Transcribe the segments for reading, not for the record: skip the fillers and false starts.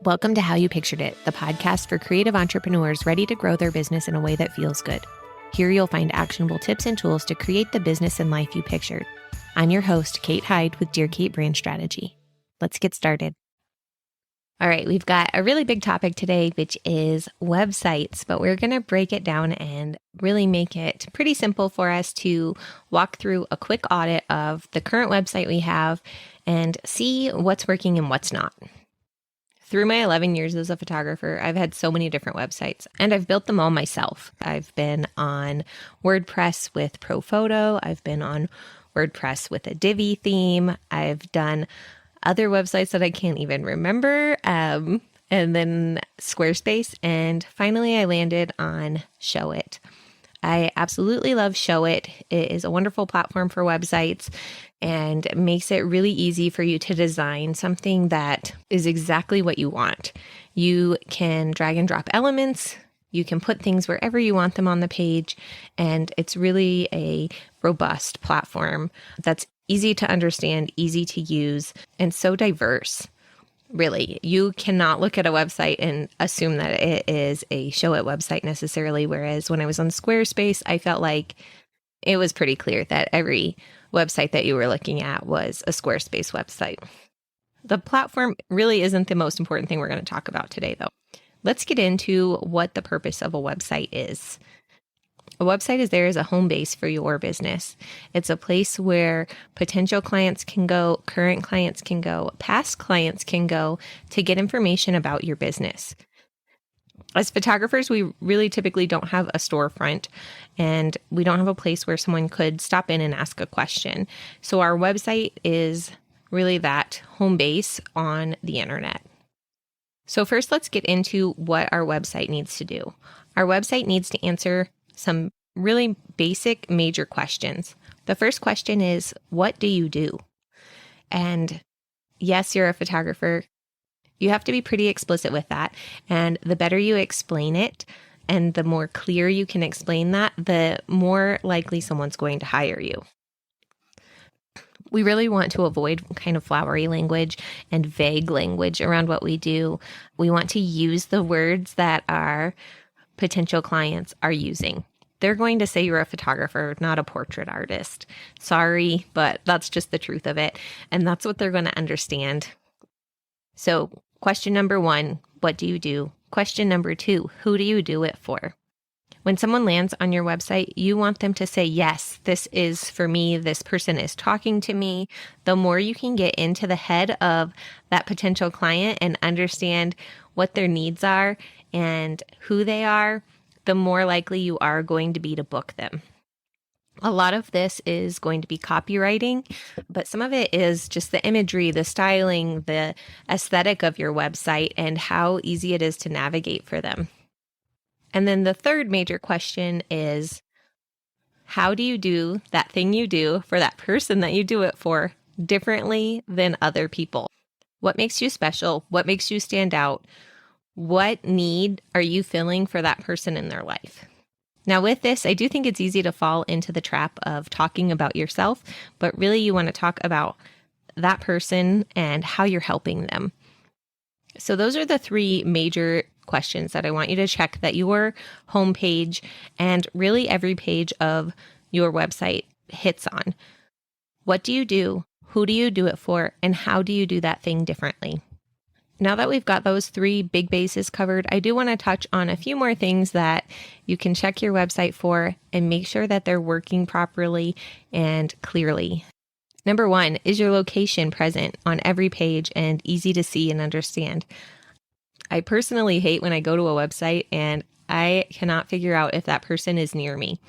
Welcome to How You Pictured It, the podcast for creative entrepreneurs ready to grow their business in a way that feels good. Here you'll find actionable tips and tools to create the business and life you pictured. I'm your host, Kate Hyde with Dear Kate Brand Strategy. Let's get started. All right, we've got a really big topic today, which is websites, but we're going to break it down and really make it pretty simple for us to walk through a quick audit of the current website we have and see what's working and what's not. Through my 11 years as a photographer, I've had so many different websites and I've built them all myself. I've been on WordPress with ProPhoto. I've been on WordPress with a Divi theme. I've done other websites that I can't even remember, and then Squarespace. And finally, I landed on Showit. I absolutely love Showit. It is a wonderful platform for websites and makes it really easy for you to design something that is exactly what you want. You can drag and drop elements. You can put things wherever you want them on the page. And it's really a robust platform that's easy to understand, easy to use, and so diverse. Really, you cannot look at a website and assume that it is a Showit website necessarily. Whereas when I was on Squarespace, I felt like it was pretty clear that every website that you were looking at was a Squarespace website. The platform really isn't the most important thing we're going to talk about today, though. Let's get into what the purpose of a website is. A website is there as a home base for your business. It's a place where potential clients can go, current clients can go, past clients can go to get information about your business. As photographers, we really typically don't have a storefront and we don't have a place where someone could stop in and ask a question. So our website is really that home base on the internet. So first, let's get into what our website needs to do. Our website needs to answer some really basic major questions. The first question is, what do you do? And yes, you're a photographer. You have to be pretty explicit with that. And the better you explain it and the more clear you can explain that, the more likely someone's going to hire you. We really want to avoid kind of flowery language and vague language around what we do. We want to use the words that our potential clients are using. They're going to say you're a photographer, not a portrait artist. Sorry, but that's just the truth of it. And that's what they're going to understand. So question number 1, what do you do? Question number 2, who do you do it for? When someone lands on your website, you want them to say, yes, this is for me. This person is talking to me. The more you can get into the head of that potential client and understand what their needs are and who they are, the more likely you are going to be to book them. A lot of this is going to be copywriting, but some of it is just the imagery, the styling, the aesthetic of your website, and how easy it is to navigate for them. And then the third major question is, how do you do that thing you do for that person that you do it for differently than other people? What makes you special? What makes you stand out? What need are you filling for that person in their life? Now with this, I do think it's easy to fall into the trap of talking about yourself, but really you want to talk about that person and how you're helping them. So those are the 3 major questions that I want you to check that your homepage and really every page of your website hits on. What do you do? Who do you do it for? And how do you do that thing differently? Now that we've got those 3 big bases covered, I do want to touch on a few more things that you can check your website for and make sure that they're working properly and clearly. Number 1, is your location present on every page and easy to see and understand? I personally hate when I go to a website and I cannot figure out if that person is near me.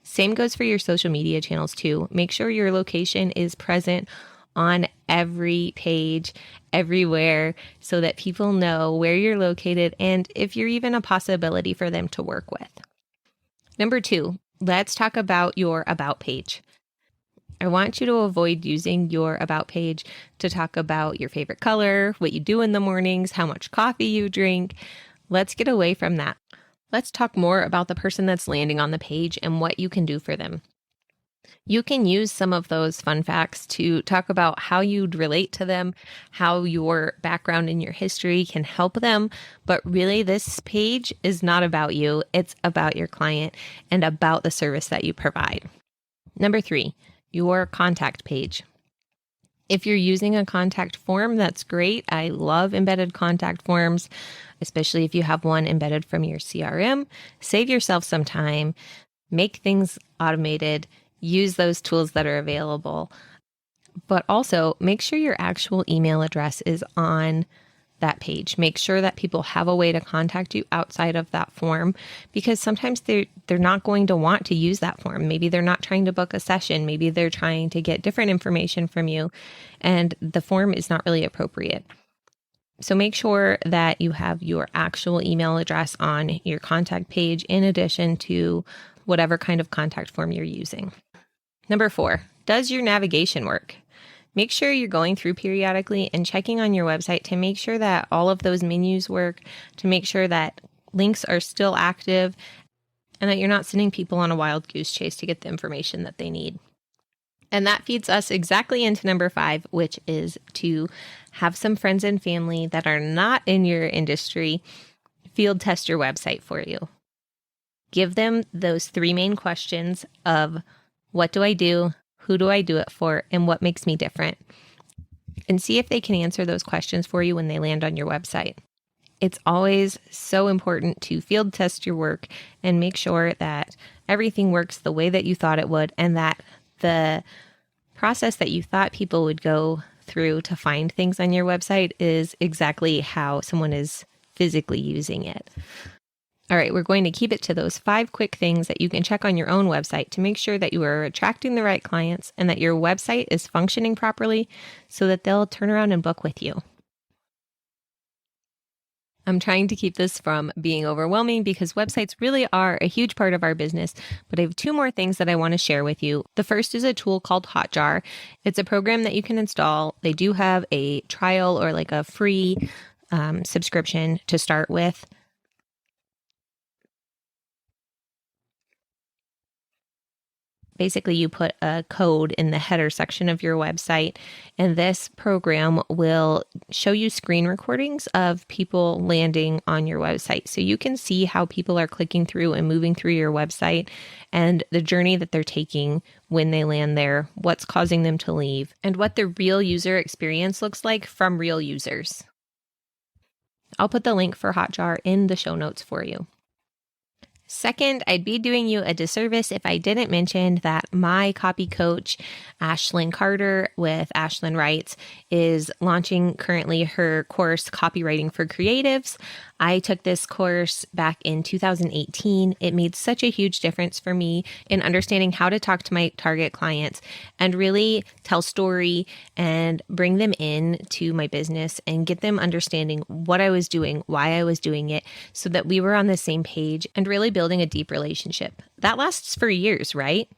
Same goes for your social media channels too. Make sure your location is present on every page, everywhere, so that people know where you're located and if you're even a possibility for them to work with. Number 2, let's talk about your about page. I want you to avoid using your about page to talk about your favorite color, what you do in the mornings, how much coffee you drink. Let's get away from that. Let's talk more about the person that's landing on the page and what you can do for them. You can use some of those fun facts to talk about how you'd relate to them, how your background and your history can help them. But really, this page is not about you. It's about your client and about the service that you provide. Number 3, your contact page. If you're using a contact form, that's great. I love embedded contact forms, especially if you have one embedded from your CRM. Save yourself some time, make things automated, use those tools that are available, but also make sure your actual email address is on that page. Make sure that people have a way to contact you outside of that form, because sometimes they're not going to want to use that form. Maybe they're not trying to book a session. Maybe they're trying to get different information from you, and the form is not really appropriate. So make sure that you have your actual email address on your contact page in addition to whatever kind of contact form you're using. Number 4, does your navigation work? Make sure you're going through periodically and checking on your website to make sure that all of those menus work, to make sure that links are still active, and that you're not sending people on a wild goose chase to get the information that they need. And that feeds us exactly into number 5, which is to have some friends and family that are not in your industry field test your website for you. Give them those 3 main questions of what do I do, who do I do it for, and what makes me different? And see if they can answer those questions for you when they land on your website. It's always so important to field test your work and make sure that everything works the way that you thought it would, and that the process that you thought people would go through to find things on your website is exactly how someone is physically using it. All right, we're going to keep it to those 5 quick things that you can check on your own website to make sure that you are attracting the right clients and that your website is functioning properly so that they'll turn around and book with you. I'm trying to keep this from being overwhelming because websites really are a huge part of our business, but I have 2 more things that I want to share with you. The first is a tool called Hotjar. It's a program that you can install. They do have a trial or like a free subscription to start with. Basically, you put a code in the header section of your website, and this program will show you screen recordings of people landing on your website. So you can see how people are clicking through and moving through your website and the journey that they're taking when they land there, what's causing them to leave, and what the real user experience looks like from real users. I'll put the link for Hotjar in the show notes for you. Second, I'd be doing you a disservice if I didn't mention that my copy coach, Ashlyn Carter with Ashlyn Writes, is launching currently her course, Copywriting for Creatives. I took this course back in 2018. It made such a huge difference for me in understanding how to talk to my target clients and really tell story and bring them in to my business and get them understanding what I was doing, why I was doing it, so that we were on the same page and really building a deep relationship. That lasts for years, right?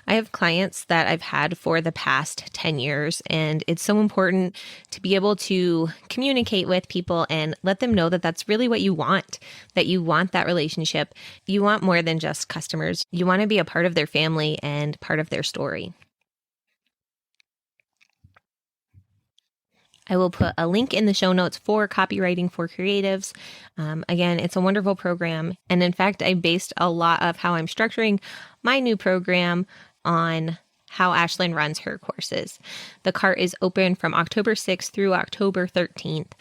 I have clients that I've had for the past 10 years, and it's so important to be able to communicate with people and let them know that that's really what you want, that you want that relationship. You want more than just customers. You want to be a part of their family and part of their story. I will put a link in the show notes for Copywriting for Creatives. Again, it's a wonderful program. And in fact, I based a lot of how I'm structuring my new program on how Ashlyn runs her courses. The cart is open from October 6th through October 13th.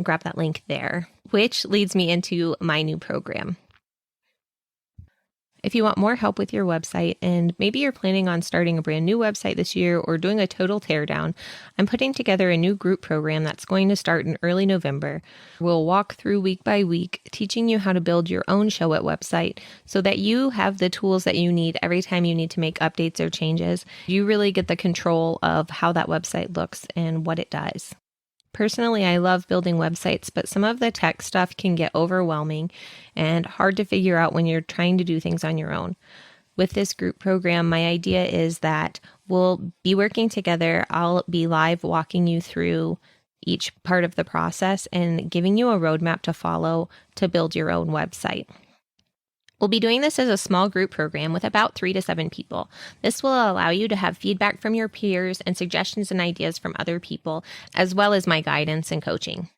Grab that link there, which leads me into my new program. If you want more help with your website, and maybe you're planning on starting a brand new website this year or doing a total teardown, I'm putting together a new group program that's going to start in early November. We'll walk through week by week, teaching you how to build your own Showit website so that you have the tools that you need every time you need to make updates or changes. You really get the control of how that website looks and what it does. Personally, I love building websites, but some of the tech stuff can get overwhelming and hard to figure out when you're trying to do things on your own. With this group program, my idea is that we'll be working together. I'll be live walking you through each part of the process and giving you a roadmap to follow to build your own website. We'll be doing this as a small group program with about 3 to 7 people. This will allow you to have feedback from your peers and suggestions and ideas from other people, as well as my guidance and coaching.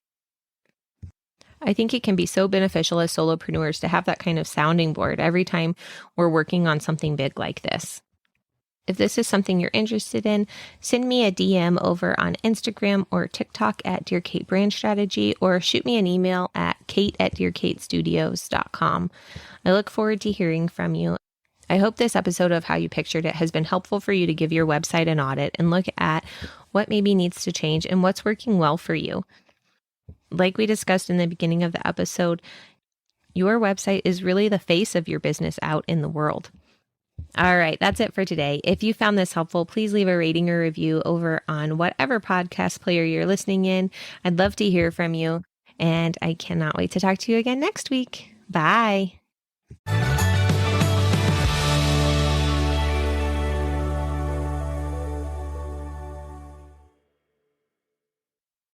I think it can be so beneficial as solopreneurs to have that kind of sounding board every time we're working on something big like this. If this is something you're interested in, send me a DM over on Instagram or TikTok at Dear Kate Brand Strategy, or shoot me an email at kate@dearkatestudios.com. I look forward to hearing from you. I hope this episode of How You Pictured It has been helpful for you to give your website an audit and look at what maybe needs to change and what's working well for you. Like we discussed in the beginning of the episode, your website is really the face of your business out in the world. All right, that's it for today. If you found this helpful, please leave a rating or review over on whatever podcast player you're listening in. I'd love to hear from you, and I cannot wait to talk to you again next week. Bye.